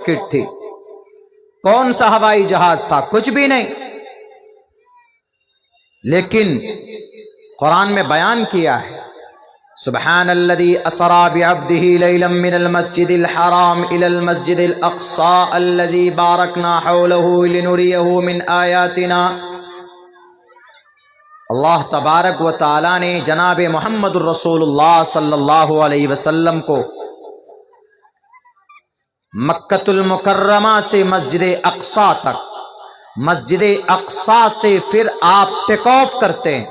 Rocket تھی، کون سا ہوائی جہاز تھا، کچھ بھی نہیں. لیکن قرآن میں بیان کیا ہے سبحان الذی اسری بعبدہ لیلا من المسجد الحرام الی المسجد الاقصی الذی بارکنا حولہ لنریہ من آیاتنا. اللہ تبارک و تعالی نے جناب محمد الرسول اللہ صلی اللہ علیہ وسلم کو مکۃ المکرمہ سے مسجد اقصی تک، مسجد اقصی سے پھر آپ ٹیک آف کرتے ہیں،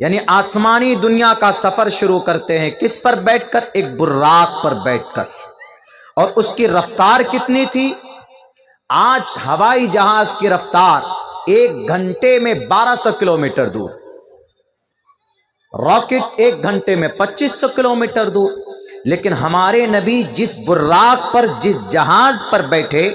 یعنی آسمانی دنیا کا سفر شروع کرتے ہیں. کس پر بیٹھ کر؟ ایک براق پر بیٹھ کر. اور اس کی رفتار کتنی تھی؟ آج ہوائی جہاز کی رفتار 1 گھنٹے میں 1200 کلومیٹر دور، راکٹ 1 گھنٹے میں 2500 کلومیٹر دور. لیکن ہمارے نبی جس براق پر، جس جہاز پر بیٹھے،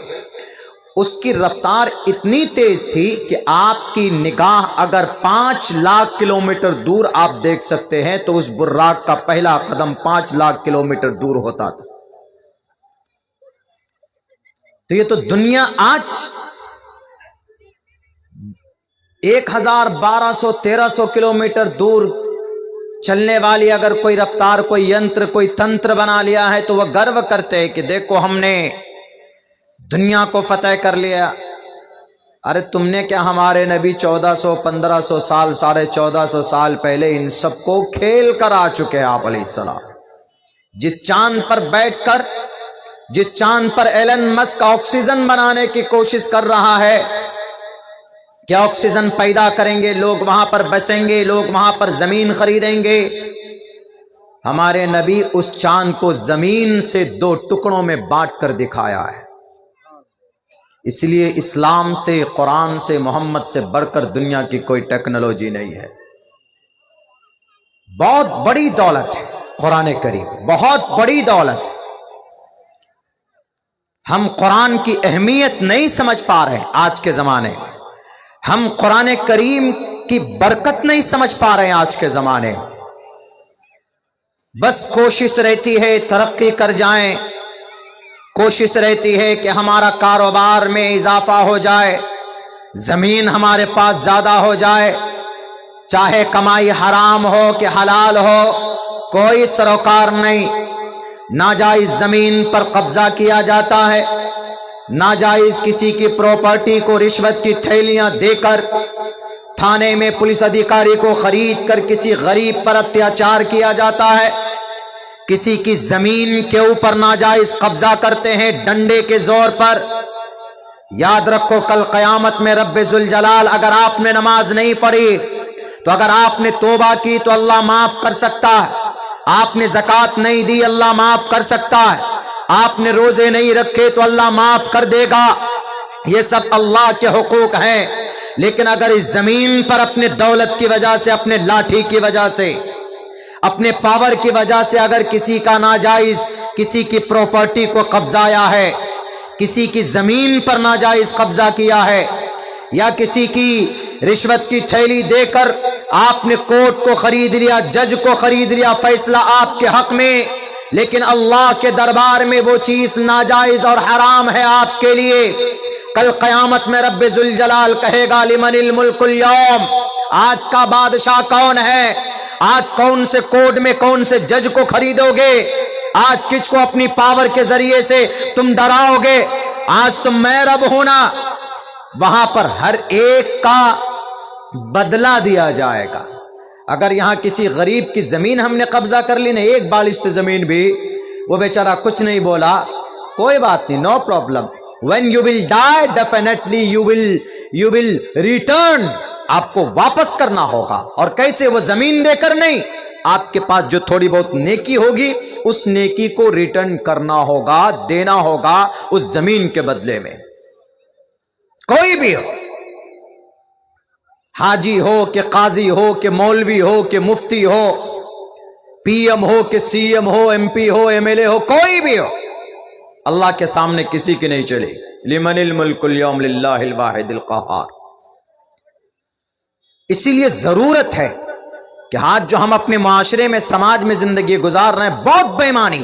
اس کی رفتار اتنی تیز تھی کہ آپ کی نگاہ اگر 5 لاکھ کلومیٹر دور آپ دیکھ سکتے ہیں تو اس براق کا پہلا قدم 5 لاکھ کلومیٹر دور ہوتا تھا. تو یہ تو دنیا آج 1200 1300 کلومیٹر دور چلنے والی اگر کوئی رفتار، کوئی ینتر، کوئی تنتر بنا لیا ہے تو وہ گرو کرتے ہیں کہ دیکھو ہم نے دنیا کو فتح کر لیا. ارے تم نے کیا، ہمارے نبی 1400 1500 سال 1450 سال پہلے ان سب کو کھیل کر آ چکے ہیں آپ علیہ السلام. جس چاند پر بیٹھ کر، جس چاند پر ایلن مسک آکسیجن بنانے کی کوشش کر رہا ہے، کیا آکسیجن پیدا کریں گے، لوگ وہاں پر بسیں گے، لوگ وہاں پر زمین خریدیں گے. ہمارے نبی اس چاند کو زمین سے 2 ٹکڑوں میں بانٹ کر دکھایا ہے. اس لیے اسلام سے، قرآن سے، محمد سے بڑھ کر دنیا کی کوئی ٹیکنالوجی نہیں ہے. بہت بڑی دولت ہے قرآن کریم، بہت بڑی دولت. ہم قرآن کی اہمیت نہیں سمجھ پا رہے آج کے زمانے میں، ہم قرآن کریم کی برکت نہیں سمجھ پا رہے ہیں آج کے زمانے میں. بس کوشش رہتی ہے ترقی کر جائیں، کوشش رہتی ہے کہ ہمارا کاروبار میں اضافہ ہو جائے، زمین ہمارے پاس زیادہ ہو جائے، چاہے کمائی حرام ہو کہ حلال ہو، کوئی سروکار نہیں. ناجائز زمین پر قبضہ کیا جاتا ہے، ناجائز کسی کی پراپرٹی کو رشوت کی تھیلیاں دے کر، تھانے میں پولیس ادھیکاری کو خرید کر کسی غریب پر اتیاچار کیا جاتا ہے، کسی کی زمین کے اوپر ناجائز قبضہ کرتے ہیں ڈنڈے کے زور پر. یاد رکھو کل قیامت میں رب ذوالجلال، اگر آپ نے نماز نہیں پڑھی تو اگر آپ نے توبہ کی تو اللہ معاف کر سکتا ہے، آپ نے زکوٰۃ نہیں دی اللہ معاف کر سکتا ہے، آپ نے روزے نہیں رکھے تو اللہ معاف کر دے گا. یہ سب اللہ کے حقوق ہیں. لیکن اگر اس زمین پر اپنے دولت کی وجہ سے، اپنے لاٹھی کی وجہ سے، اپنے پاور کی وجہ سے اگر کسی کا ناجائز، کسی کی پراپرٹی کو قبضایا ہے، کسی کی زمین پر ناجائز قبضہ کیا ہے، یا کسی کی رشوت کی تھیلی دے کر آپ نے کورٹ کو خرید لیا، جج کو خرید لیا، فیصلہ آپ کے حق میں، لیکن اللہ کے دربار میں وہ چیز ناجائز اور حرام ہے آپ کے لیے. کل قیامت میں رب ذوالجلال کہے گا لمن الملک اليوم، آج کا بادشاہ کون ہے؟ آج کون سے کورٹ میں کون سے جج کو خریدو گے؟ آج کس کو اپنی پاور کے ذریعے سے تم ڈراؤ گے؟ آج تم میں رب ہونا. وہاں پر ہر ایک کا بدلہ دیا جائے گا. اگر یہاں کسی غریب کی زمین ہم نے قبضہ کر لی نا، 1 بالشت زمین بھی، وہ بیچارہ کچھ نہیں بولا، کوئی بات نہیں، no problem. when you will die definitely you will return، آپ کو واپس کرنا ہوگا. اور کیسے؟ وہ زمین دے کر نہیں، آپ کے پاس جو تھوڑی بہت نیکی ہوگی اس نیکی کو ریٹرن کرنا ہوگا، دینا ہوگا اس زمین کے بدلے میں. کوئی بھی ہو، حاجی ہو کہ قاضی ہو کہ مولوی ہو کہ مفتی ہو، پی ایم ہو کہ سی ایم ہو، ایم پی ہو، ایم ایل اے ہو، کوئی بھی ہو، اللہ کے سامنے کسی کی نہیں چلے. لمن الملک اليوم للہ الواحد القہار. اسی لیے ضرورت ہے کہ آج جو ہم اپنے معاشرے میں، سماج میں زندگی گزار رہے ہیں، بہت بے ایمانی،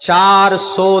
400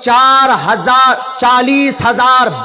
40,000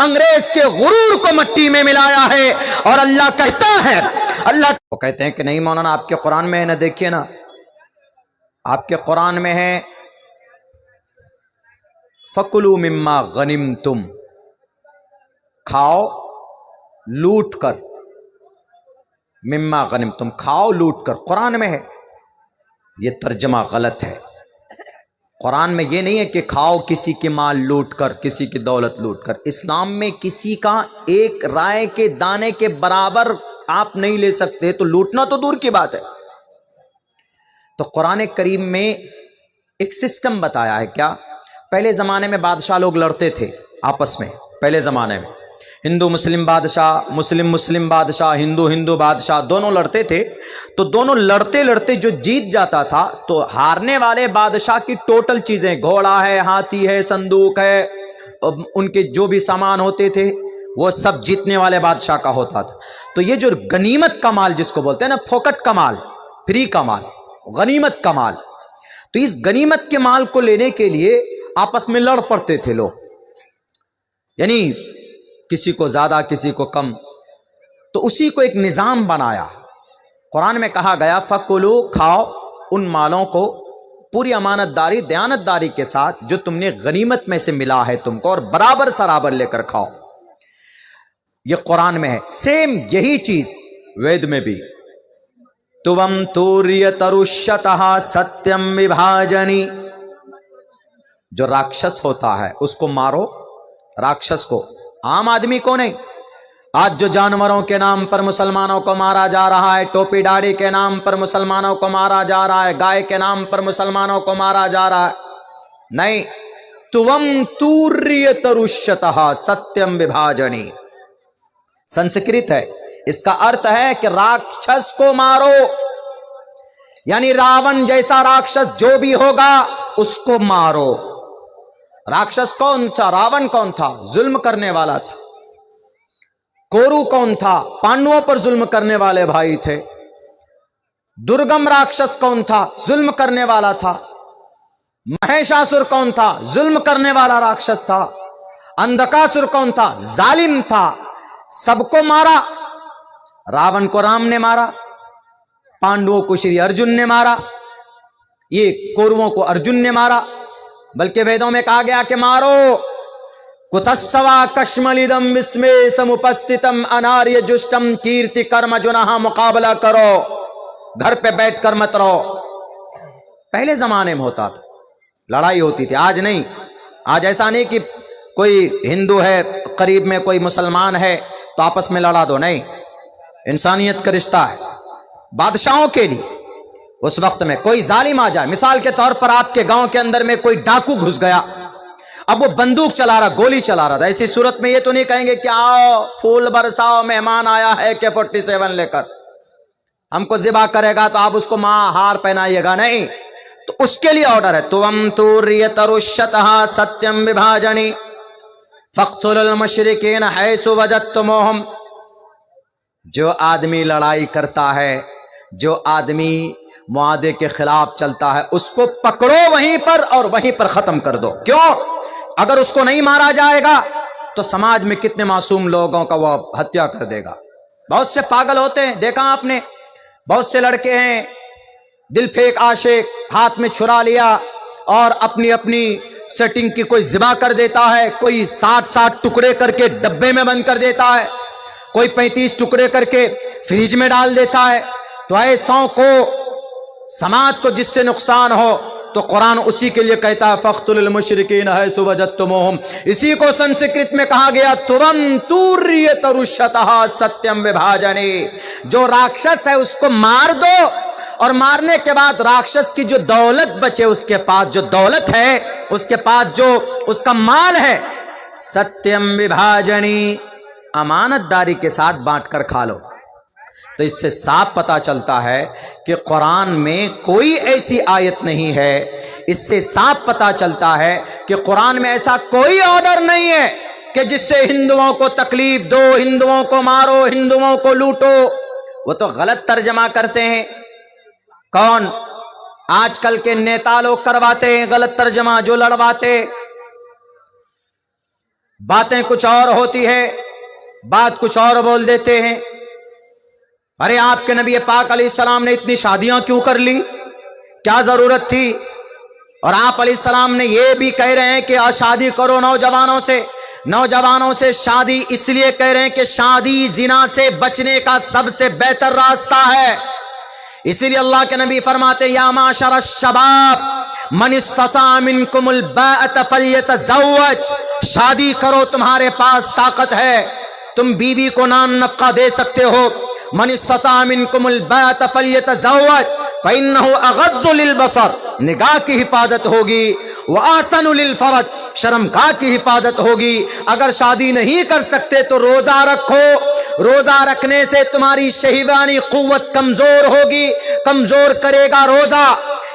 انگریز کے غرور کو مٹی میں ملایا ہے، اور اللہ کہتا ہے، اللہ وہ کہتے ہیں کہ نہیں مولانا آپ کے قرآن میں ہے نا، دیکھیے نا آپ کے قرآن میں ہے فَكُلُوا مِمَّا غَنِمْتُمْ، کھاؤ لوٹ کر، مما غنمتم کھاؤ لوٹ کر، قرآن میں ہے۔ یہ ترجمہ غلط ہے، قرآن میں یہ نہیں ہے کہ کھاؤ کسی کے مال لوٹ کر، کسی کی دولت لوٹ کر۔ اسلام میں کسی کا ایک رائے کے دانے کے برابر آپ نہیں لے سکتے، تو لوٹنا تو دور کی بات ہے۔ تو قرآن کریم میں ایک سسٹم بتایا ہے۔ کیا؟ پہلے زمانے میں بادشاہ لوگ لڑتے تھے آپس میں، پہلے زمانے میں ہندو مسلم بادشاہ، مسلم مسلم بادشاہ، ہندو ہندو بادشاہ، دونوں لڑتے تھے۔ تو دونوں لڑتے لڑتے جو جیت جاتا تھا تو ہارنے والے بادشاہ کی ٹوٹل چیزیں، گھوڑا ہے، ہاتھی ہے، صندوق ہے، ان کے جو بھی سامان ہوتے تھے وہ سب جیتنے والے بادشاہ کا ہوتا تھا۔ تو یہ جو غنیمت کا مال جس کو بولتے ہیں نا، پھوکٹ کا مال، فری کا مال، غنیمت کا مال، تو اس غنیمت کے مال کو لینے کے لیے آپس میں لڑ پڑتے تھے لوگ، یعنی کسی کو زیادہ کسی کو کم۔ تو اسی کو ایک نظام بنایا، قرآن میں کہا گیا فَكُلُوا، کھاؤ ان مالوں کو پوری امانت داری دیانت داری کے ساتھ جو تم نے غنیمت میں سے ملا ہے تم کو، اور برابر سرابر لے کر کھاؤ۔ یہ قرآن میں ہے۔ سیم یہی چیز وید میں بھی، تُوَمْ تُوریَتَرُشَّتَهَا سَتْيَمْ وِبھاجَنِی، جو راکشس ہوتا ہے اس کو مارو، راکشس کو، عام آدمی کو نہیں۔ آج جو جانوروں کے نام پر مسلمانوں کو مارا جا رہا ہے، ٹوپی داڑھی کے نام پر مسلمانوں کو مارا جا رہا ہے، گائے کے نام پر مسلمانوں کو مارا جا رہا ہے، نہیں، تُوَمْ تُوریَتَرُشَّتَهَا سَتْيَمْ وِبھاجَنِی، سنسکرت ہے، اس کا ارتھ ہے کہ راکشس کو مارو، یعنی راون جیسا راکشس جو بھی ہوگا اس کو مارو۔ راکشس کون تھا؟ راون کون تھا؟ ظلم کرنے والا تھا۔ کورو کون تھا؟ پانڈووں پر ظلم کرنے والے بھائی تھے۔ درگم راکشس کون تھا؟ ظلم کرنے والا تھا۔ مہیشاسر کون تھا؟ ظلم کرنے والا راکشس تھا۔ اندکاسر کون تھا؟ ظالم تھا۔ سب کو مارا، راون کو رام نے مارا، پانڈووں کو شری ارجن نے مارا، یہ کورووں کو ارجن نے مارا، بلکہ ویدوں میں کہا گیا کہ مارو، کتسوا کشملدم وسمے سمپستتم اناریہ جشتم کیرتی کرم جناح، مقابلہ کرو، گھر پہ بیٹھ کر مت رہو۔ پہلے زمانے میں ہوتا تھا، لڑائی ہوتی تھی، آج نہیں۔ آج ایسا نہیں کہ کوئی ہندو ہے قریب میں کوئی مسلمان ہے تو آپس میں لڑا دو، نہیں، انسانیت کا رشتہ ہے۔ بادشاہوں کے لیے اس وقت میں کوئی ظالم آ جائے، مثال کے طور پر آپ کے گاؤں کے اندر میں کوئی ڈاکو گھس گیا، اب وہ بندوق چلا رہا، گولی چلا رہا تھا، ایسی صورت میں یہ تو نہیں کہیں گے کہ آؤ پھول برساؤ، مہمان آیا ہے AK-47 لے کر ہم کو ذبح کرے گا تو آپ اس کو ہار پہنائیے گا، نہیں۔ تو اس کے لیے آرڈر ہے، تُوَمْ تُوریَتَرُشَّتَهَا سَتْيَمْ وِبھاجَنِی فَاقْتُلُوا الْمُشْرِکِینَ حَیْثُ وَجَدتُمُوهُمْ، جو آدمی لڑائی کرتا ہے، جو آدمی معاہدے کے خلاف چلتا ہے، اس کو پکڑو وہیں پر اور وہیں پر ختم کر دو۔ کیوں؟ اگر اس کو نہیں مارا جائے گا تو سماج میں کتنے معصوم لوگوں کا وہ ہتیا کر دے گا۔ بہت سے پاگل ہوتے ہیں، دیکھا آپ نے، بہت سے لڑکے ہیں دل پھینک عاشق، ہاتھ میں چھرا لیا اور اپنی اپنی سیٹنگ کی کوئی ذبح کر دیتا ہے، کوئی 60 ٹکڑے کر کے ڈبے میں بند کر دیتا ہے، کوئی 35 ٹکڑے کر کے فریج میں ڈال دیتا ہے۔ تو ایسوں کو، سماج کو جس سے نقصان ہو، تو قرآن اسی کے لیے کہتا ہے فَاقْتُلُوا الْمُشْرِکِینَ حَیْثُ وَجَدتُمُوهُمْ۔ اسی کو سنسکرت میں کہا گیا تُوَمْ تُوریَتَرُشَّتَهَا سَتْيَمْ وِبھاجَنِی، جو راکشس ہے اس کو مار دو، اور مارنے کے بعد راکشس کی جو دولت بچے، اس کے پاس جو دولت ہے، اس کے پاس جو اس کا مال ہے، سَتْيَمْ وِبھاجَنِی، امانت داری کے ساتھ بانٹ کر کھا لو۔ تو اس سے صاف پتہ چلتا ہے کہ قرآن میں کوئی ایسی آیت نہیں ہے، اس سے صاف پتہ چلتا ہے کہ قرآن میں ایسا کوئی آرڈر نہیں ہے کہ جس سے ہندوؤں کو تکلیف دو، ہندوؤں کو مارو، ہندوؤں کو لوٹو۔ وہ تو غلط ترجمہ کرتے ہیں۔ کون؟ آج کل کے نیتا لوگ کرواتے ہیں غلط ترجمہ، جو لڑواتے۔ باتیں کچھ اور ہوتی ہے، بات کچھ اور بول دیتے ہیں۔ ارے آپ کے نبی پاک علیہ السلام نے اتنی شادیاں کیوں کر لی؟ کیا ضرورت تھی؟ اور آپ علیہ السلام نے یہ بھی کہہ رہے ہیں کہ شادی کرو نوجوانوں سے شادی اس لیے کہہ رہے ہیں کہ شادی زنا سے بچنے کا سب سے بہتر راستہ ہے۔ اسی لیے اللہ کے نبی فرماتے یا معاشر الشباب من استطاع منکم الباءۃ فلیتزوج، شادی کرو، تمہارے پاس طاقت ہے، تم بیوی کو نان نفقہ دے سکتے ہو۔ من استطاع منکم الباءۃ فلیتزوج فإنہ اغض للبصر، نگاہ کی حفاظت ہوگی، وأحسن للفرج، شرمگاہ کی حفاظت ہوگی۔ اگر شادی نہیں کر سکتے تو روزہ رکھو، روزہ رکھنے سے تمہاری شہوانی قوت کمزور ہوگی، کمزور کرے گا روزہ،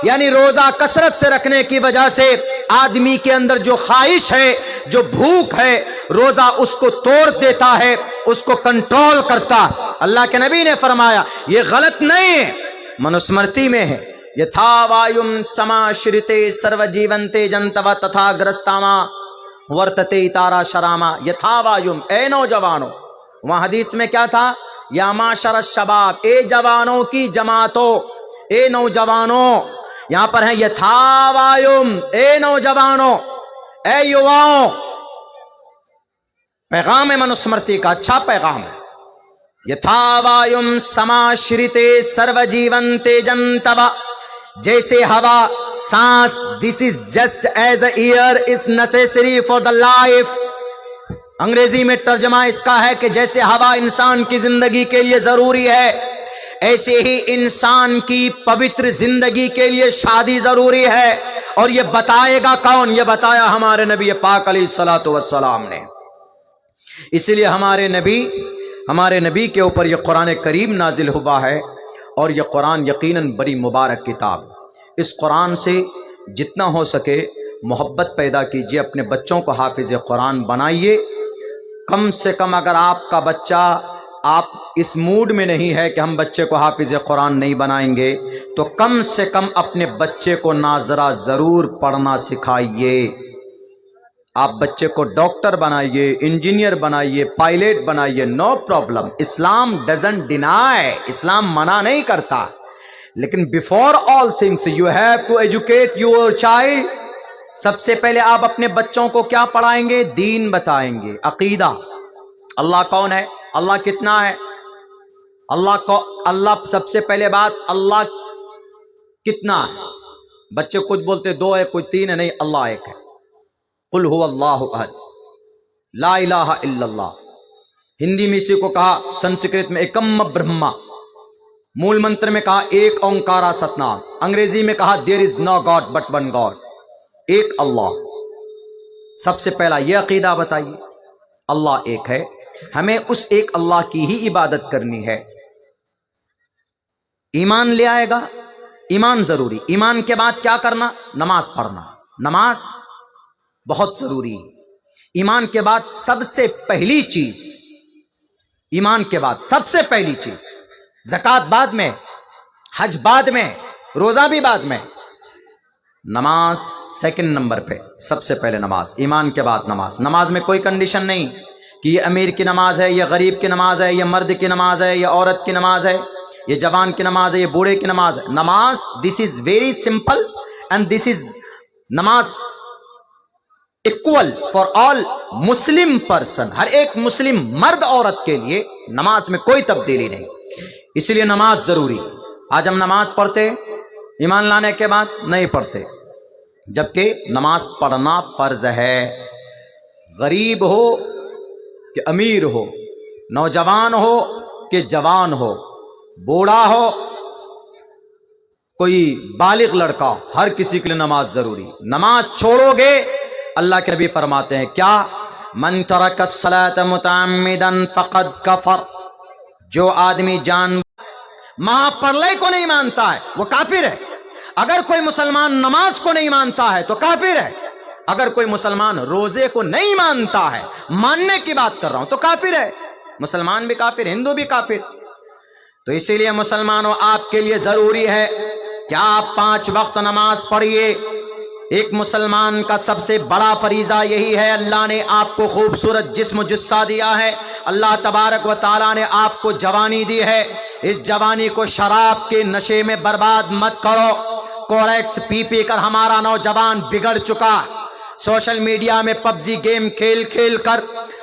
یعنی روزہ کثرت سے رکھنے کی وجہ سے آدمی کے اندر جو خواہش ہے، جو بھوک ہے، روزہ اس کو توڑ دیتا ہے، اس کو کنٹرول کرتا۔ اللہ کے نبی نے فرمایا یہ غلط نہیں ہے، منوسمرتی میں ہے، یتھا وایوم سماشرتے سرو جیونتے جنتو تتھا گرستاما ورتتے تارا شراما، یتھا وایوم، اے نوجوانوں۔ وہاں حدیث میں کیا تھا؟ یا معاشر الشباب، اے جوانوں کی جماعتوں، اے نوجوانوں۔ یہاں پر ہے یتھا وایوم، اے نوجوانوں، اے یواؤں۔ پیغام منوسمرتی کا اچھا پیغام ہے۔ یتھا وایوم سماشرتے سرو جیونتے جنتو، جیسے ہوا، سانس، this is just as a air is necessary for the life. انگریزی میں ترجمہ اس کا ہے کہ جیسے ہوا انسان کی زندگی کے لیے ضروری ہے، ایسے ہی انسان کی پوتر زندگی کے لیے شادی ضروری ہے۔ اور یہ بتائے گا کون؟ یہ بتایا ہمارے نبی پاک علیہ الصلوۃ والسلام نے۔ اس لیے ہمارے نبی کے اوپر یہ قرآن کریم نازل ہوا ہے، اور یہ قرآن یقیناً بڑی مبارک کتاب۔ اس قرآن سے جتنا ہو سکے محبت پیدا کیجیے، اپنے بچوں کو حافظ قرآن بنائیے۔ کم سے کم اگر آپ کا بچہ، آپ اس موڈ میں نہیں ہے کہ ہم بچے کو حافظ قرآن نہیں بنائیں گے، تو کم سے کم اپنے بچے کو ناظرہ ضرور پڑھنا سکھائیے۔ آپ بچے کو ڈاکٹر بنائیے، انجینئر بنائیے، پائلٹ بنائیے، no problem. Islam doesn't deny, Islam منع نہیں کرتا، لیکن before all things you have to educate your child. سب سے پہلے آپ اپنے بچوں کو کیا پڑھائیں گے؟ دین بتائیں گے، عقیدہ، اللہ کون ہے، اللہ کتنا ہے، اللہ سب سے پہلے بات اللہ کتنا ہے۔ بچے کچھ بولتے دو ہے، کوئی تین ہے، نہیں، اللہ ایک ہے۔ قل هو اللہ احد لا الہ الا اللہ۔ ہندی میں اسی کو کہا، سنسکرت میں ایکم برہما، مول منتر میں کہا ایک اونکارا ستنام، انگریزی میں کہا دیر از نو گاڈ بٹ ون گاڈ، ایک اللہ۔ سب سے پہلا یہ عقیدہ بتائیے، اللہ ایک ہے، ہمیں اس ایک اللہ کی ہی عبادت کرنی ہے۔ ایمان لے آئے گا، ایمان ضروری۔ ایمان کے بعد کیا کرنا؟ نماز پڑھنا، نماز بہت ضروری۔ ایمان کے بعد سب سے پہلی چیز، ایمان کے بعد سب سے پہلی چیز، زکوٰۃ بعد میں، حج بعد میں، روزہ بھی بعد میں، نماز سیکنڈ نمبر پہ، سب سے پہلے نماز، ایمان کے بعد نماز۔ نماز میں کوئی کنڈیشن نہیں کہ یہ امیر کی نماز ہے، یہ غریب کی نماز ہے، یہ مرد کی نماز ہے، یہ عورت کی نماز ہے، یہ جوان کی نماز ہے، یہ بوڑھے کی نماز ہے۔ Namaz this is very simple and this is namaz equal for all Muslim person, ہر ایک مسلم مرد عورت کے لیے نماز میں کوئی تبدیلی نہیں، اس لیے نماز ضروری۔ آج ہم نماز پڑھتے ایمان لانے کے بعد نہیں پڑھتے، جبکہ نماز پڑھنا فرض ہے۔ غریب ہو کہ امیر ہو، نوجوان ہو کہ جوان ہو، بوڑھا ہو، کوئی بالغ لڑکا، ہر کسی کے لیے نماز ضروری۔ نماز چھوڑو گے، اللہ کے نبی فرماتے ہیں کیا؟ من ترک الصلاۃ متعمدا فقد کفر، جو آدمی پڑھنے کو نہیں مانتا ہے وہ کافر ہے۔ اگر کوئی مسلمان نماز کو نہیں مانتا ہے تو کافر ہے۔ اگر کوئی مسلمان روزے کو نہیں مانتا ہے، ماننے کی بات کر رہا ہوں، تو کافر ہے۔ مسلمان بھی کافر، ہندو بھی کافر۔ تو اسی لیے مسلمانوں، آپ کے لیے ضروری ہے کہ آپ 5 وقت نماز پڑھیے، ایک مسلمان کا سب سے بڑا فریضہ یہی ہے، اللہ نے آپ کو خوبصورت جسم و جثہ دیا ہے، اللہ تبارک و تعالیٰ نے آپ کو جوانی دی ہے، اس جوانی کو شراب کے نشے میں برباد مت کرو۔ کوریکس پی پی کر ہمارا نوجوان بگڑ چکا، سوشل میڈیا میں پب جی گیم کھیل کھیل کر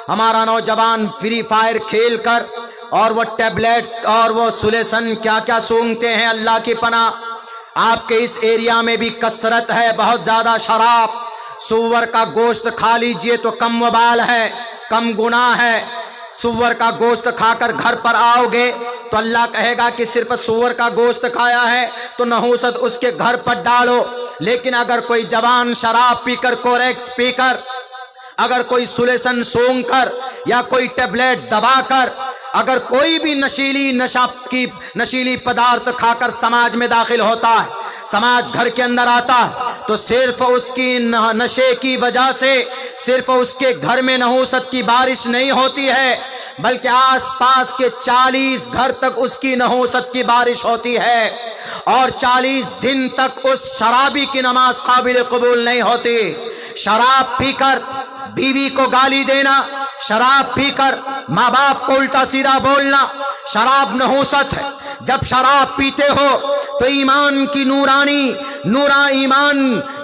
ہمارا نوجوان فری فائر کھیل کر اور وہ ٹیبلیٹ اور وہ سولیسن کیا کیا سونگتے ہیں، اللہ کی پناہ۔ آپ کے اس ایریا میں بھی کثرت ہے، بہت زیادہ شراب، سور کا گوشت کھا لیجئے تو کم وبال ہے، کم گناہ ہے۔ سور کا گوشت کھا کر گھر پر آؤ گے تو اللہ کہے گا کہ صرف سور کا گوشت کھایا ہے تو نحوست اس کے گھر پر ڈالو۔ لیکن اگر کوئی جوان شراب پی کر، کوریکس پی کر، اگر کوئی سولیسن سونگ کر یا کوئی ٹیبلیٹ دبا کر، اگر کوئی بھی نشیلی پدارت کھا کر سماج میں داخل ہوتا ہے، سماج گھر کے اندر آتا ہے، تو صرف اس کی نشے کی وجہ سے صرف اس کے گھر میں نحوست کی بارش نہیں ہوتی ہے، بلکہ آس پاس کے 40 گھر تک اس کی نحوست کی بارش ہوتی ہے، اور 40 دن تک اس شرابی کی نماز قابل قبول نہیں ہوتی۔ شراب پی کر بیوی کو گالی دینا، شراب پی کر ماں باپ کو الٹا سیدھا بولنا، شراب نحوست ہے۔ جب شراب پیتے ہو تو ایمان کی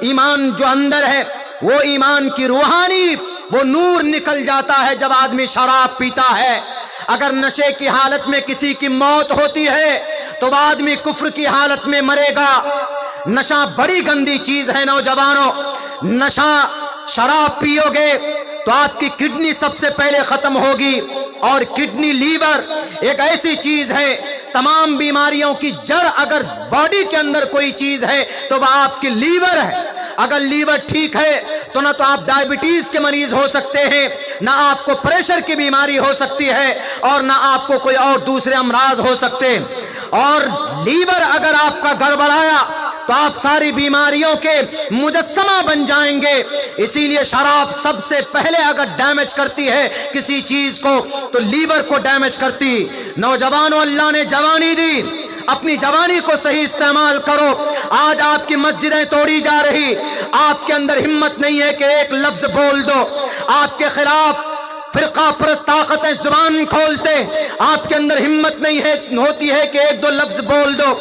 ایمان جو اندر ہے، وہ ایمان کی روحانی وہ نور نکل جاتا ہے جب آدمی شراب پیتا ہے۔ اگر نشے کی حالت میں کسی کی موت ہوتی ہے تو وہ آدمی کفر کی حالت میں مرے گا۔ نشہ بڑی گندی چیز ہے نوجوانوں، نشہ شراب پیو گے تو آپ کی کڈنی سب سے پہلے ختم ہوگی، اور کڈنی لیور ایک ایسی چیز ہے، تمام بیماریوں کی جڑ اگر باڈی کے اندر کوئی چیز ہے تو وہ آپ کی لیور ہے۔ اگر لیور ٹھیک ہے تو نہ تو آپ ڈائبٹیز کے مریض ہو سکتے ہیں، نہ آپ کو پریشر کی بیماری ہو سکتی ہے، اور نہ آپ کو کوئی اور دوسرے امراض ہو سکتے ہیں۔ اور لیور اگر آپ کا گڑبڑایا تو آپ ساری بیماریوں کے مجسمہ بن جائیں گے۔ اسی لیے شراب سب سے پہلے اگر ڈیمیج کرتی ہے کسی چیز کو تو لیور کو ڈیمیج کرتی۔ نوجوانوں، اللہ نے جوانی دی، اپنی جوانی کو صحیح استعمال کرو۔ آج آپ کی مسجدیں توڑی جا رہی، آپ کے اندر ہمت نہیں ہے کہ ایک لفظ بول دو، آپ کے خلاف فرقہ پرست طاقتیں زبان کھولتے، آپ کے اندر ہمت نہیں ہوتی ہے کہ ایک دو لفظ بول دو۔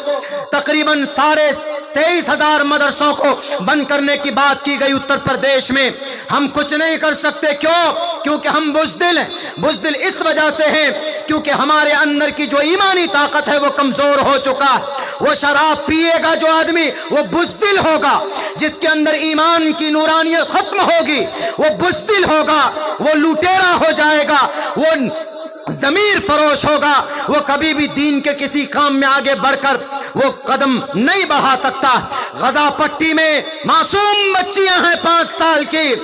تقریباً 23,500 مدرسوں کو بند کرنے کی بات کی گئی اتر پردیش میں، ہم کچھ نہیں کر سکتے۔ کیونکہ ہم بزدل ہیں۔ بزدل اس وجہ سے ہیں کیونکہ ہمارے اندر کی جو ایمانی طاقت ہے وہ کمزور ہو چکا ہے۔ وہ شراب پیے گا جو آدمی، وہ بزدل ہوگا۔ جس کے اندر ایمان کی نورانیت ختم ہوگی وہ بزدل ہوگا، وہ لوٹیرا ہو جائے گا، وہ ضمیر فروش ہوگا، وہ کبھی بھی دین کے کسی کام میں آگے بڑھ کر وہ قدم نہیں بڑھا سکتا۔ غزہ پٹی میں معصوم بچیاں ہیں 5 سال کی،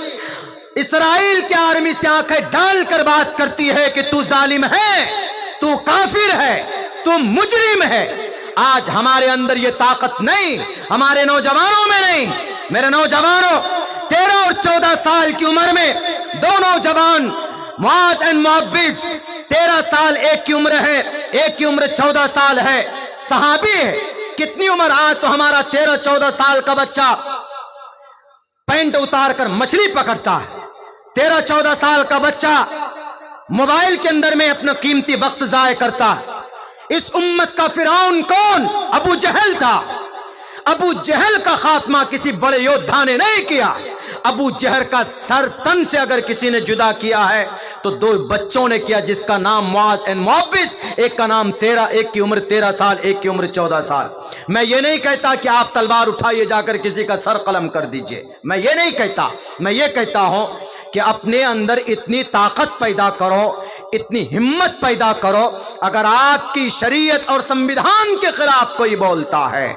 اسرائیل کے آرمی سے آنکھیں ڈال کر بات کرتی ہے کہ تو ظالم ہے، تو کافر ہے، تو مجرم ہے۔ آج ہمارے اندر یہ طاقت نہیں، ہمارے نوجوانوں میں نہیں۔ میرے نوجوانوں، 13 اور 14 سال کی عمر میں دو نوجوان معاذ اور معوذ، 13 سال ایک کی عمر ہے، ایک کی عمر 14 سال ہے، صحابی ہے۔ کتنی عمر؟ آج تو ہمارا 13-14 سال کا بچہ پینٹ اتار کر مچھلی پکڑتا ہے، 13-14 سال کا بچہ موبائل کے اندر میں اپنا قیمتی وقت ضائع کرتا ہے۔ اس امت کا فرعون کون؟ ابو جہل تھا۔ ابو جہل کا خاتمہ کسی بڑے یودھا نے نہیں کیا۔ ابو جہل کا سر تن سے اگر کسی نے جدا کیا ہے تو 2 بچوں نے کیا، جس کا نام معاذ اور معوذ، ایک کا نام 13، ایک کی عمر 13 سال، ایک کی عمر 14 سال۔ میں یہ نہیں کہتا کہ آپ تلوار اٹھائیے جا کر کسی کا سر قلم کر دیجئے، میں یہ نہیں کہتا۔ میں یہ کہتا ہوں کہ اپنے اندر اتنی طاقت پیدا کرو، اتنی ہمت پیدا کرو، اگر آپ کی شریعت اور سنویدھان کے خلاف کوئی بولتا ہے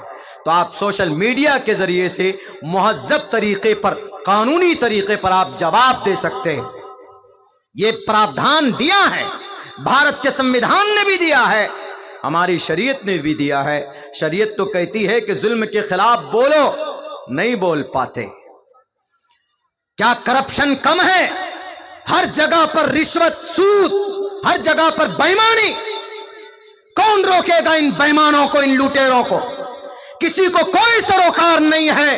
تو آپ سوشل میڈیا کے ذریعے سے مہذب طریقے پر، قانونی طریقے پر آپ جواب دے سکتے ہیں۔ یہ پراودھان دیا ہے، بھارت کے سنویدھان نے بھی دیا ہے، ہماری شریعت نے بھی دیا ہے۔ شریعت تو کہتی ہے کہ ظلم کے خلاف بولو، نہیں بول پاتے۔ کیا کرپشن کم ہے؟ ہر جگہ پر رشوت، سود، ہر جگہ پر بےایمانی۔ کون روکے گا ان بےایمانوں کو، ان لوٹیروں کو؟ کسی کو کوئی سروکار نہیں ہے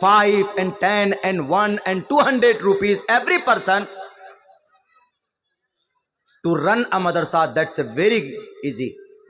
5 and 10 and 1 and 200 rupees every person to run a madrasa, that's a very easy।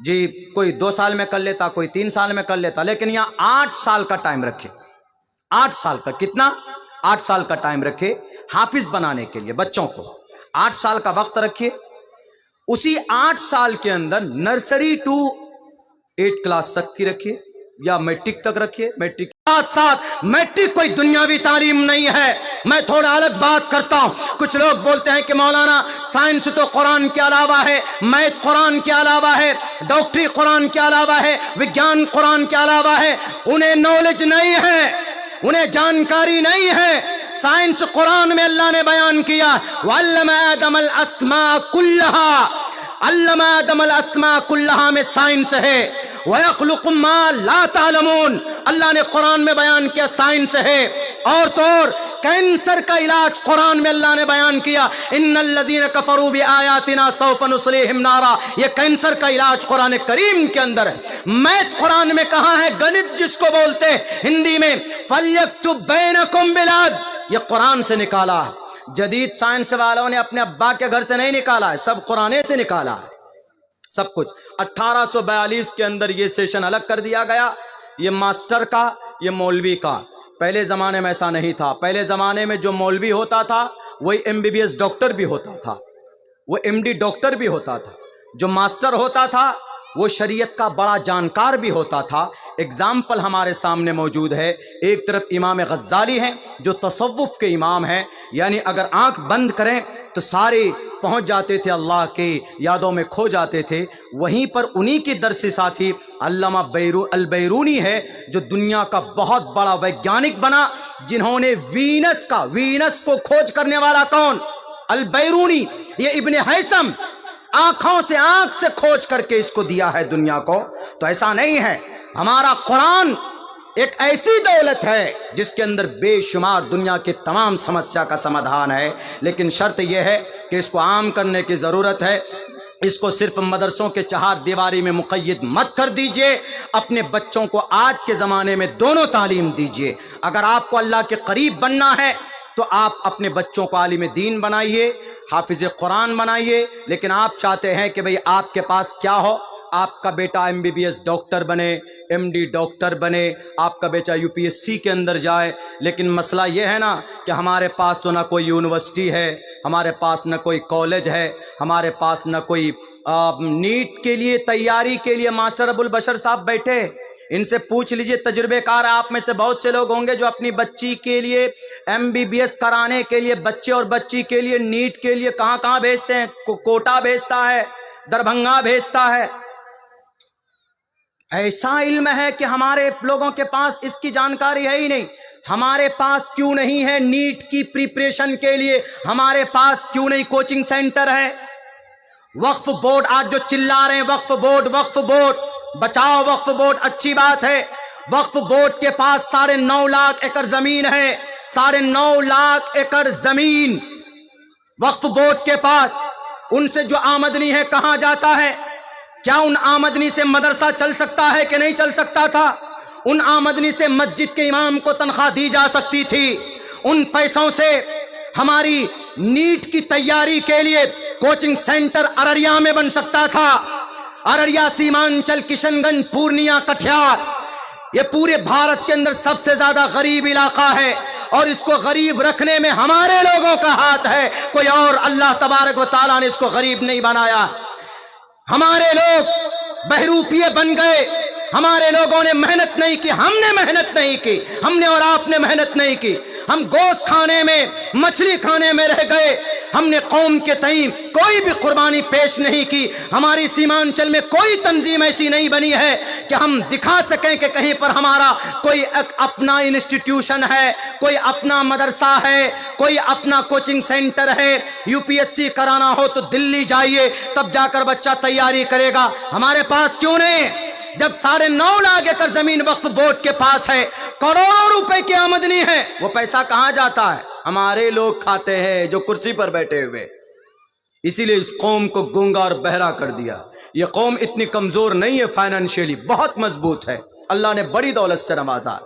جی کوئی 2 سال میں کر لیتا، کوئی 3 سال میں کر لیتا، لیکن یہاں 8 سال کا ٹائم رکھے، 8 سال کا، کتنا؟ 8 سال کا ٹائم رکھے حافظ بنانے کے لیے بچوں کو، 8 سال کا وقت رکھیے۔ اسی 8 سال کے اندر نرسری ٹو 8 کلاس تک کی رکھیے یا میٹرک تک رکھیے۔ میٹرک ساتھ ساتھ میٹرک کوئی دنیاوی تعلیم نہیں ہے۔ میں تھوڑا الگ بات کرتا ہوں، کچھ لوگ بولتے ہیں کہ مولانا سائنس تو قرآن کے علاوہ ہے، میتھ قرآن کے علاوہ ہے، ڈاکٹری قرآن کے علاوہ ہے، وگیان قرآن کے علاوہ ہے۔ انہیں نالج نہیں ہے، انہیں جانکاری نہیں ہے۔ سائنس قرآن میں اللہ نے بیان کیا، وَعَلَّمَ آدَمَ الْأَسْمَاءَ كُلَّهَا، علم آدم الاسماء کلھا میں سائنس ہے، وَيَخْلُقُ مَا لَا تَعْلَمُونَ، اللہ نے قرآن میں بیان کیا سائنس ہے۔ اور تو اور کینسر کا علاج قرآن میں اللہ نے بیان کیا، ان الذین کفروا بآیاتنا سوف نصلیہم نارا، یہ کینسر کا علاج قرآن کریم کے اندر ہے۔ میتھ قرآن میں کہاں ہے؟ گنت جس کو بولتے ہندی میں فَلْيَكْتُبْ بَيْنَكُمْ بِالْعَدْلِ، یہ قرآن سے نکالا ہے۔ جدید سائنس والوں نے اپنے ابا کے گھر سے نہیں نکالا ہے، سب قرآن سے نکالا ہے سب کچھ۔ 1842 کے اندر یہ سیشن الگ کر دیا گیا، یہ ماسٹر کا، یہ مولوی کا۔ پہلے زمانے میں ایسا نہیں تھا، پہلے زمانے میں جو مولوی ہوتا تھا وہی MBBS ڈاکٹر بھی ہوتا تھا، وہ MD ڈاکٹر بھی ہوتا تھا، جو ماسٹر ہوتا تھا وہ شریعت کا بڑا جانکار بھی ہوتا تھا۔ اگزامپل ہمارے سامنے موجود ہے، ایک طرف امام غزالی ہیں جو تصوف کے امام ہیں، یعنی اگر آنکھ بند کریں تو سارے پہنچ جاتے تھے، اللہ کی یادوں میں کھو جاتے تھے۔ وہیں پر انہی کی درس ساتھی علامہ البیرونی ہے جو دنیا کا بہت بڑا ویگیانک بنا، جنہوں نے وینس کو کھوج کرنے والا کون؟ البیرونی، یہ ابن ہیثم، آنکھوں سے آنکھ سے کھوج کر کے اس کو دیا ہے دنیا کو۔ تو ایسا نہیں ہے، ہمارا قرآن ایک ایسی دولت ہے جس کے اندر بے شمار دنیا کے تمام سمسیا کا سمادھان ہے، لیکن شرط یہ ہے کہ اس کو عام کرنے کی ضرورت ہے۔ اس کو صرف مدرسوں کے 4 دیواری میں مقید مت کر دیجئے، اپنے بچوں کو آج کے زمانے میں دونوں تعلیم دیجئے۔ اگر آپ کو اللہ کے قریب بننا ہے تو آپ اپنے بچوں کو عالم دین بنائیے، حافظ قرآن بنائیے، لیکن آپ چاہتے ہیں کہ بھئی آپ کے پاس کیا ہو، آپ کا بیٹا MBBS ڈاکٹر بنے، MD ڈاکٹر بنے، آپ کا بیٹا UPSC کے اندر جائے، لیکن مسئلہ یہ ہے نا کہ ہمارے پاس تو نہ کوئی یونیورسٹی ہے، ہمارے پاس نہ کوئی کالج ہے، ہمارے پاس نہ کوئی نیٹ کے لیے تیاری کے لیے ماسٹر ابوالبشر صاحب بیٹھے۔ ان سے پوچھ لیجئے، تجربے کار آپ میں سے بہت سے لوگ ہوں گے جو اپنی بچی کے لیے MBBS کرانے کے لیے، بچے اور بچی کے لیے نیٹ کے لیے کہاں کہاں بھیجتے ہیں، کوٹا بھیجتا ہے، دربھنگا بھیجتا ہے۔ ایسا علم ہے کہ ہمارے لوگوں کے پاس اس کی جانکاری ہے ہی نہیں۔ ہمارے پاس کیوں نہیں ہے نیٹ کی پریپریشن کے لیے، ہمارے پاس کیوں نہیں کوچنگ سینٹر ہے؟ وقف بورڈ آج جو چلا رہے ہیں، وقف بورڈ بچاؤ، وقف بورڈ اچھی بات ہے۔ وقف بورڈ کے پاس 9.5 لاکھ ایکڑ زمین ہے، 9.5 لاکھ ایکڑ زمین وقف بورڈ کے پاس۔ ان سے جو آمدنی ہے کہاں جاتا ہے؟ کیا ان آمدنی سے مدرسہ چل سکتا ہے کہ نہیں چل سکتا تھا؟ ان آمدنی سے مسجد کے امام کو تنخواہ دی جا سکتی تھی، ان پیسوں سے ہماری نیٹ کی تیاری کے لیے کوچنگ سینٹر ارریا میں بن سکتا تھا۔ ارریا، سیمانچل، کشن گنج، پورنیا، کٹیہار، یہ پورے بھارت کے اندر سب سے زیادہ غریب علاقہ ہے، اور اس کو غریب رکھنے میں ہمارے لوگوں کا ہاتھ ہے، کوئی اور اللہ تبارک و تعالیٰ نے اس کو غریب نہیں بنایا۔ ہمارے لوگ بہروپیے بن گئے، ہمارے لوگوں نے محنت نہیں کی، ہم نے محنت نہیں کی، ہم نے اور آپ نے محنت نہیں کی، ہم گوشت کھانے میں، مچھلی کھانے میں رہ گئے، ہم نے قوم کے تئیں کوئی بھی قربانی پیش نہیں کی۔ ہماری سیمانچل میں کوئی تنظیم ایسی نہیں بنی ہے کہ ہم دکھا سکیں کہ کہیں پر ہمارا کوئی اپنا انسٹیٹیوشن ہے، کوئی اپنا مدرسہ ہے، کوئی اپنا کوچنگ سینٹر ہے۔ UPSC کرانا ہو تو دلی جائیے، تب جا کر بچہ تیاری کرے گا۔ ہمارے پاس کیوں نہیں؟ جب 9.5 لاکھ ایکڑ زمین وقف بورڈ کے پاس ہے، کروڑوں روپے کی آمدنی ہے، وہ پیسہ کہاں جاتا ہے؟ ہمارے لوگ کھاتے ہیں جو کرسی پر بیٹھے ہوئے۔ اسی لیے اس قوم کو گونگا اور بہرا کر دیا۔ یہ قوم اتنی کمزور نہیں ہے، فائنینشیلی بہت مضبوط ہے، اللہ نے بڑی دولت سے نوازا،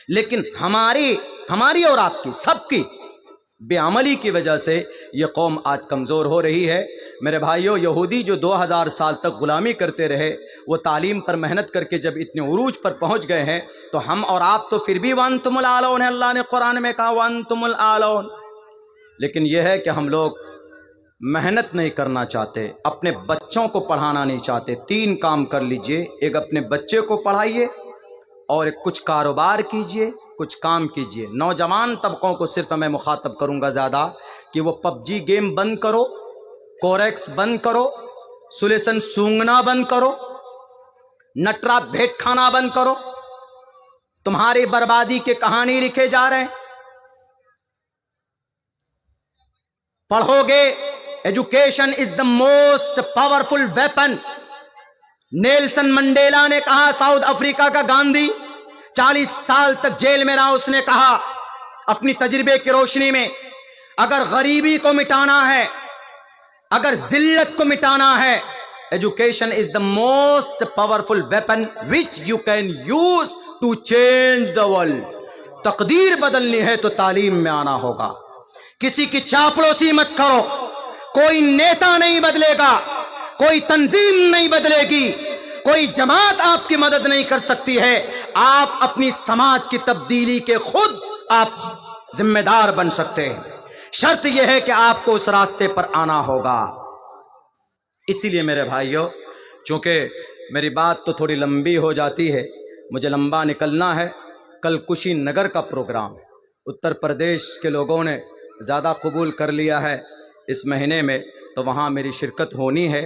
لیکن ہماری اور آپ کی، سب کی بے عملی کی وجہ سے یہ قوم آج کمزور ہو رہی ہے۔ میرے بھائیوں یہودی جو 2000 سال تک غلامی کرتے رہے وہ تعلیم پر محنت کر کے جب اتنے عروج پر پہنچ گئے ہیں تو ہم اور آپ تو پھر بھی وانتم الاعلون ہے، اللہ نے قرآن میں کہا وانتم الاعلون، لیکن یہ ہے کہ ہم لوگ محنت نہیں کرنا چاہتے، اپنے بچوں کو پڑھانا نہیں چاہتے۔ 3 کام کر لیجئے، ایک اپنے بچے کو پڑھائیے اور ایک کچھ کاروبار کیجئے، کچھ کام کیجئے۔ نوجوان طبقوں کو صرف میں مخاطب کروں گا زیادہ کہ وہ پب جی گیم بند کرو، کوریکس بند کرو، سلیسن سونگنا بند کرو، نٹرا بھیٹ کھانا بند کرو، تمہاری بربادی کے کہانی لکھے جا رہے ہیں۔ پڑھو گے، education is the most powerful weapon. Nelson Mandela نے کہا، ساؤتھ افریقہ کا گاندھی 40 سال تک جیل میں رہا، اس نے کہا اپنی تجربے کی روشنی میں، اگر غریبی کو مٹانا ہے، اگر ذلت کو مٹانا ہے، education is the most powerful weapon which you can use to change the world. تقدیر بدلنی ہے تو تعلیم میں آنا ہوگا۔ کسی کی چاپلوسی مت کرو، کوئی نیتا نہیں بدلے گا، کوئی تنظیم نہیں بدلے گی، کوئی جماعت آپ کی مدد نہیں کر سکتی ہے۔ آپ اپنی سماج کی تبدیلی کے خود آپ ذمہ دار بن سکتے ہیں، شرط یہ ہے کہ آپ کو اس راستے پر آنا ہوگا۔ اسی لیے میرے بھائیوں، چونکہ میری بات تو تھوڑی لمبی ہو جاتی ہے، مجھے لمبا نکلنا ہے۔ کل کشی نگر کا پروگرام اتر پردیش کے لوگوں نے زیادہ قبول کر لیا ہے اس مہینے میں، تو وہاں میری شرکت ہونی ہے،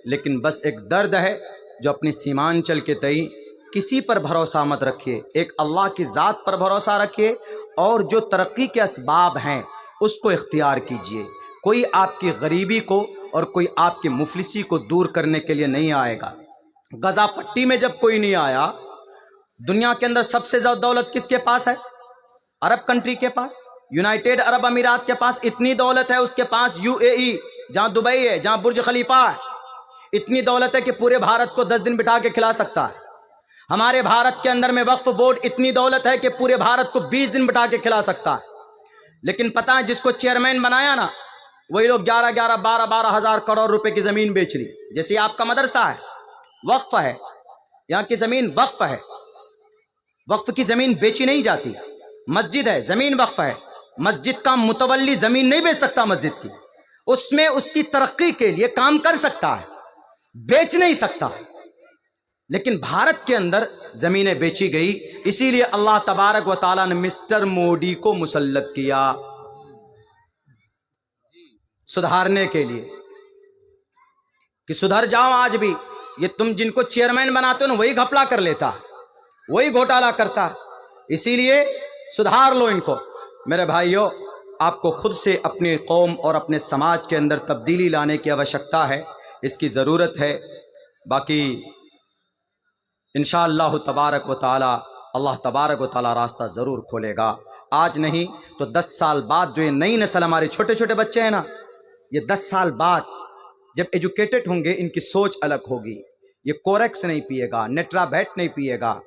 لیکن بس ایک درد ہے جو اپنی سیمانچل کے تئیں کسی پر بھروسہ مت رکھیے، ایک اللہ کی ذات پر بھروسہ رکھیے، اور جو ترقی کے اسباب ہیں اس کو اختیار کیجئے۔ کوئی آپ کی غریبی کو اور کوئی آپ کی مفلسی کو دور کرنے کے لیے نہیں آئے گا۔ غزہ پٹی میں جب کوئی نہیں آیا، دنیا کے اندر سب سے زیادہ دولت کس کے پاس ہے؟ عرب کنٹری کے پاس، یونائٹیڈ عرب امارات کے پاس اتنی دولت ہے، اس کے پاس UAE جہاں دبئی ہے، جہاں برج خلیفہ ہے، اتنی دولت ہے کہ پورے بھارت کو 10 دن بٹھا کے کھلا سکتا ہے۔ ہمارے بھارت کے اندر میں وقف بورڈ اتنی دولت ہے کہ پورے بھارت کو 20 دن بٹھا کے کھلا سکتا ہے، لیکن پتہ ہے جس کو چیئرمین بنایا نا، وہی لوگ 12 ہزار کروڑ روپے کی زمین بیچ لی۔ جیسے آپ کا مدرسہ ہے، وقف ہے، یہاں کی زمین وقف ہے، وقف کی زمین بیچی نہیں جاتی۔ مسجد ہے، زمین وقف ہے، مسجد کا متولی زمین نہیں بیچ سکتا، مسجد کی اس میں اس کی ترقی کے لیے کام کر سکتا ہے، بیچ نہیں سکتا۔ لیکن بھارت کے اندر زمینیں بیچی گئی، اسی لیے اللہ تبارک و تعالیٰ نے مسٹر مودی کو مسلط کیا سدھارنے کے لیے کہ سدھر جاؤ۔ آج بھی یہ تم جن کو چیئرمین بناتے ہو نا، وہی گھپلا کر لیتا، وہی گھوٹالا کرتا، اسی لیے سدھار لو ان کو۔ میرے بھائیوں، آپ کو خود سے اپنی قوم اور اپنے سماج کے اندر تبدیلی لانے کی آوشکتا ہے، اس کی ضرورت ہے۔ باقی انشاءاللہ تبارک و تعالی اللہ تبارک و تعالی راستہ ضرور کھولے گا، آج نہیں تو 10 سال بعد۔ جو یہ نئی نسل ہمارے چھوٹے چھوٹے بچے ہیں نا، یہ 10 سال بعد جب ایجوکیٹڈ ہوں گے، ان کی سوچ الگ ہوگی، یہ کوریکس نہیں پیے گا، نیٹرا بھیٹ نہیں پیے گا،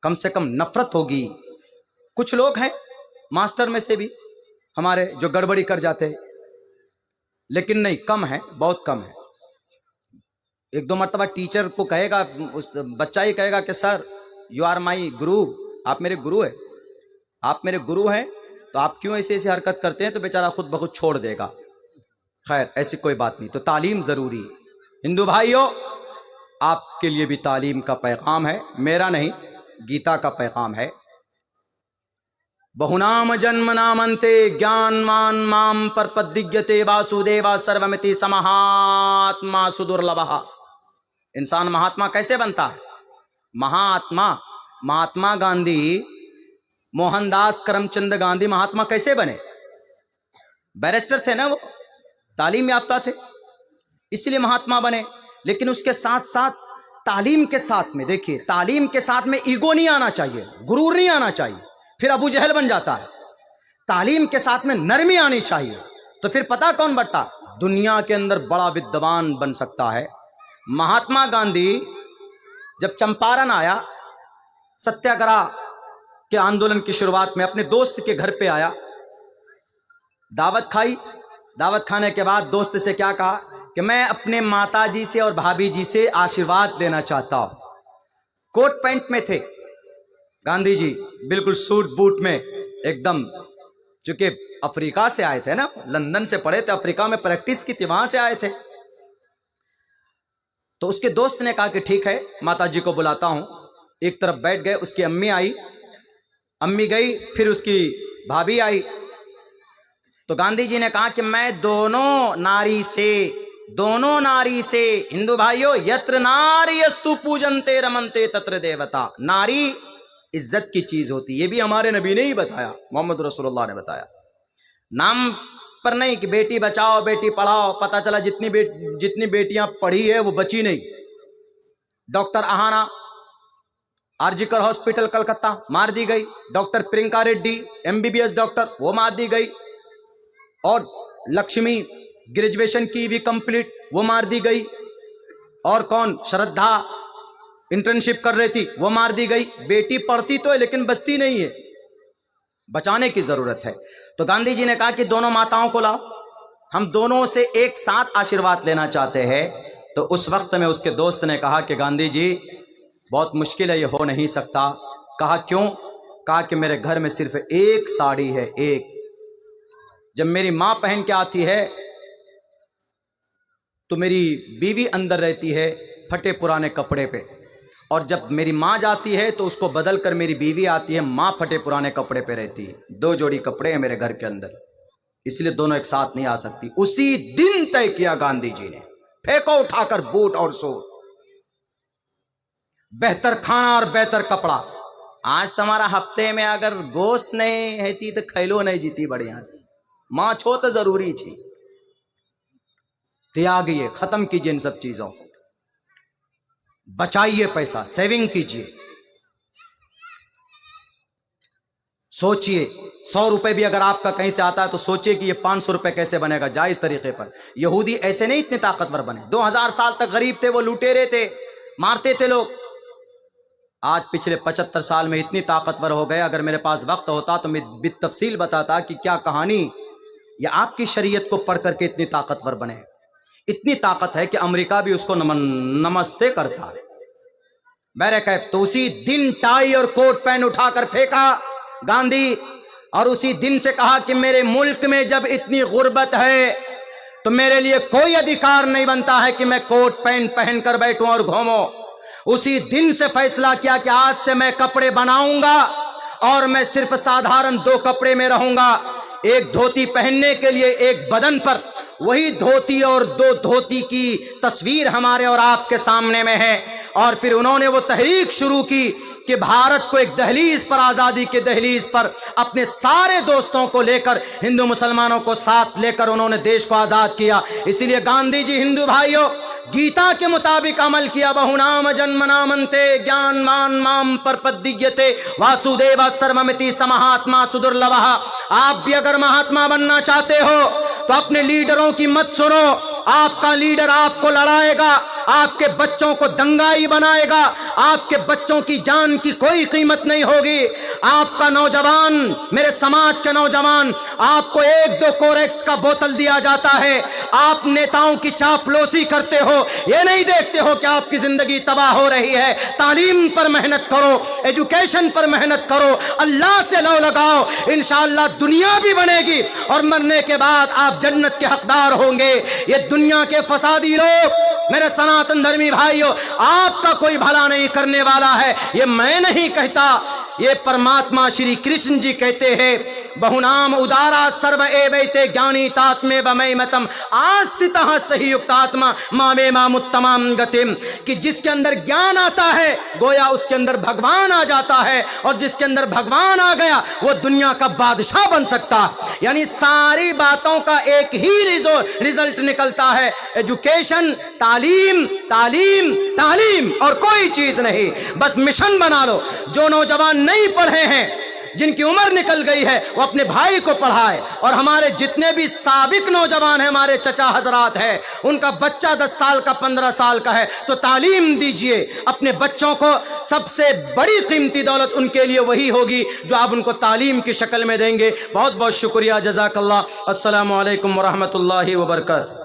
کم سے کم نفرت ہوگی۔ کچھ لوگ ہیں ماسٹر میں سے بھی ہمارے جو گڑبڑی کر جاتے ہیں، لیکن نہیں، کم ہے، بہت کم ہے۔ 1-2 مرتبہ ٹیچر کو کہے گا، اس بچہ ہی کہے گا کہ سر یو آر مائی گرو، آپ میرے گرو ہیں، آپ میرے گرو ہیں، تو آپ کیوں ایسی حرکت کرتے ہیں؟ تو بیچارہ خود بخود چھوڑ دے گا۔ خیر، ایسی کوئی بات نہیں، تو تعلیم ضروری ہے۔ ہندو بھائیوں، آپ کے لیے بھی تعلیم کا پیغام ہے، میرا نہیں، گیتا کا پیغام ہے۔ بہنام جنم نامنتے گیان مان مام پرپدیگیتے واسودیوا سرومتی سمہاتما سدرلبھا۔ انسان مہاتما کیسے بنتا ہے؟ مہاتما گاندھی، موہن داس کرم چند گاندھی مہاتما کیسے بنے؟ بیرسٹر تھے نا، وہ تعلیم یافتہ تھے، اس لیے مہاتما بنے۔ لیکن اس کے ساتھ ساتھ تعلیم کے ساتھ میں دیکھیے، تعلیم کے ساتھ میں ایگو نہیں آنا چاہیے، غرور نہیں آنا چاہیے، پھر ابو جہل بن جاتا ہے۔ تعلیم کے ساتھ میں نرمی آنی چاہیے، تو پھر پتہ کون بٹا دنیا کے اندر بڑا ودوان بن سکتا ہے۔ مہاتما گاندھی جب چمپارن آیا، ستیہ گرہ کے آندولن کی شروعات میں، اپنے دوست کے گھر پہ آیا، دعوت کھائی، دعوت کھانے کے بعد دوست سے کیا کہا کہ میں اپنے ماتا جی سے اور بھابھی جی سے آشیرواد لینا چاہتا ہوں. کوٹ پینٹ میں تھے گاندھی جی، بالکل سوٹ بوٹ میں ایک دم، چونکہ افریقہ سے آئے تھے نا، لندن سے پڑھے تھے، افریقہ میں پریکٹس کی تھی، وہاں سے آئے تھے. تو اس کے دوست نے کہا کہ ٹھیک ہے ماتا جی کو بلاتا ہوں. ایک طرف بیٹھ گئے، اس کی امی آئی، امی گئی، پھر اس کی بھابھی آئی. تو گاندھی جی نے کہا کہ میں دونوں ناری سے ہندو بھائیوں، یتر ناری استو پوجنتے رمنتے تتر دیوتا، ناری عزت کی چیز ہوتی. یہ بھی ہمارے نبی نے ہی بتایا، محمد رسول اللہ نے بتایا. نام پر نہیں کہ بیٹی بچاؤ بیٹی پڑھاؤ، پتہ چلا جتنی بیٹیاں پڑھی ہے وہ بچی نہیں. ڈاکٹر اہانا آرجیکر ہاسپٹل کلکتہ مار دی گئی. Doctor Priyanka ready MBBS doctor, وہ مار دی گئی. اور لکشمی گریجویشن کی بھی کمپلیٹ، وہ مار دی گئی. اور کون؟ شردھا انٹرنشپ کر رہی تھی، وہ مار دی گئی. بیٹی پڑھتی تو ہے لیکن بچتی نہیں ہے، بچانے کی ضرورت ہے. تو گاندھی جی نے کہا کہ دونوں ماتاؤں کو لاؤ، ہم دونوں سے ایک ساتھ آشیرواد لینا چاہتے ہیں. تو اس وقت میں اس کے دوست نے کہا کہ گاندھی جی بہت مشکل ہے، یہ ہو نہیں سکتا. کہا کیوں؟ کہا کہ میرے گھر میں صرف ایک ساڑی ہے، ایک. جب میری ماں پہن کے آتی ہے تو میری بیوی اندر رہتی ہے پھٹے پرانے کپڑے پہ، اور جب میری ماں جاتی ہے تو اس کو بدل کر میری بیوی آتی ہے، ماں پھٹے پرانے کپڑے پہ رہتی ہے. 2 جوڑی کپڑے ہیں میرے گھر کے اندر، اس لیے دونوں ایک ساتھ نہیں آ سکتی. اسی دن طے کیا گاندھی جی نے، پھینکو اٹھا کر بوٹ اور سوٹ، بہتر کھانا اور بہتر کپڑا. آج تمہارا ہفتے میں اگر گوشت نہیں ہے تو کھیلو نہیں جیتی بڑھیا سے، ماں چھو تو ضروری چھی. تیاگیے، ختم کیجیے ان سب چیزوں کو، بچائیے پیسہ، سیونگ کیجیے. سوچئے 100 روپے بھی اگر آپ کا کہیں سے آتا ہے تو سوچئے کہ یہ 500 روپے کیسے بنے گا جائز طریقے پر. یہودی ایسے نہیں اتنے طاقتور بنے، 2000 سال تک غریب تھے، وہ لوٹیرے تھے، مارتے تھے لوگ. آج پچھلے 75 سال میں اتنی طاقتور ہو گئے. اگر میرے پاس وقت ہوتا تو میں بالتفصیل بتاتا کہ کیا کہانی یا آپ کی شریعت کو پڑھ کر کے اتنی طاقتور بنے. اتنی طاقت ہے کہ امریکہ بھی اس کو نمستے کرتا ہے. میرے کہتے تو اسی دن ٹائی اور کوٹ پین اٹھا کر پھینکا گاندھی، اور اسی دن سے کہا کہ میرے ملک میں جب اتنی غربت ہے تو میرے لیے کوئی ادھیکار نہیں بنتا ہے کہ میں کوٹ پین پہن کر بیٹھوں اور گھوموں. اسی دن سے فیصلہ کیا کہ آج سے میں کپڑے بناؤں گا اور میں صرف سادھارن 2 کپڑے میں رہوں گا. ایک دھوتی پہننے کے لیے ایک بدن پر، وہی دھوتی اور 2 دھوتی کی تصویر ہمارے اور آپ کے سامنے میں ہے. اور پھر انہوں نے وہ تحریک شروع کی کہ بھارت کو ایک دہلیز پر، آزادی کے دہلیز پر اپنے سارے دوستوں کو لے کر، ہندو مسلمانوں کو ساتھ لے کر انہوں نے دیش کو آزاد کیا. اسی لیے گاندھی جی ہندو بھائیوں گیتا کے مطابق عمل کیا. بہونام جنمنامنتے گیان مان مام پرپدیتے واسودیوا سرممتی سمہاتما سدرلبھا. آپ بھی اگر مہاتما بننا چاہتے ہو تو اپنے لیڈروں کی مت سنو. آپ کا لیڈر آپ کو لڑائے گا، آپ کے بچوں کو دنگائی بنائے گا، آپ کے بچوں کی جان کی کوئی قیمت نہیں ہوگی. آپ کا نوجوان، میرے سماج کے نوجوان، آپ کو 1-2 کورکس کا بوتل دیا جاتا ہے، آپ نیتاؤں کی چاپلوسی کرتے ہو، یہ نہیں دیکھتے ہو کہ آپ کی زندگی تباہ ہو رہی ہے. تعلیم پر محنت کرو، ایجوکیشن پر محنت کرو، اللہ سے لو لگاؤ، انشاءاللہ دنیا بھی بنے گی اور مرنے کے بعد آپ جنت کے حقدار ہوں گے. یہ دنیا کے فسادی لوگ، میرے سناتن دھرمی بھائیوں، آپ کا کوئی بھلا نہیں کرنے والا ہے. یہ میں نہیں کہتا، یہ پرماتما شری کرشن جی کہتے ہیں. بہونام ادارا سرو ایویتے جانی تاتمے بمیمتم آستتہ صحیح یکتاتما مامے مامتمام گتم. کہ جس کے اندر گیان آتا ہے گویا اس کے اندر بھگوان آ جاتا ہے، اور جس کے اندر بھگوان آ گیا وہ دنیا کا بادشاہ بن سکتا. یعنی ساری باتوں کا ایک ہی رزلٹ نکلتا ہے، ایجوکیشن، تعلیم تعلیم تعلیم، اور کوئی چیز نہیں. بس مشن بنا لو. جو نوجوان نہیں پڑھے ہیں، جن کی عمر نکل گئی ہے، وہ اپنے بھائی کو پڑھائے. اور ہمارے جتنے بھی سابق نوجوان ہیں، ہمارے چچا حضرات ہیں، ان کا بچہ 10 سال کا 15 سال کا ہے تو تعلیم دیجئے اپنے بچوں کو. سب سے بڑی قیمتی دولت ان کے لیے وہی ہوگی جو آپ ان کو تعلیم کی شکل میں دیں گے. بہت بہت شکریہ، جزاک اللہ. السلام علیکم ورحمۃ اللہ وبرکاتہ.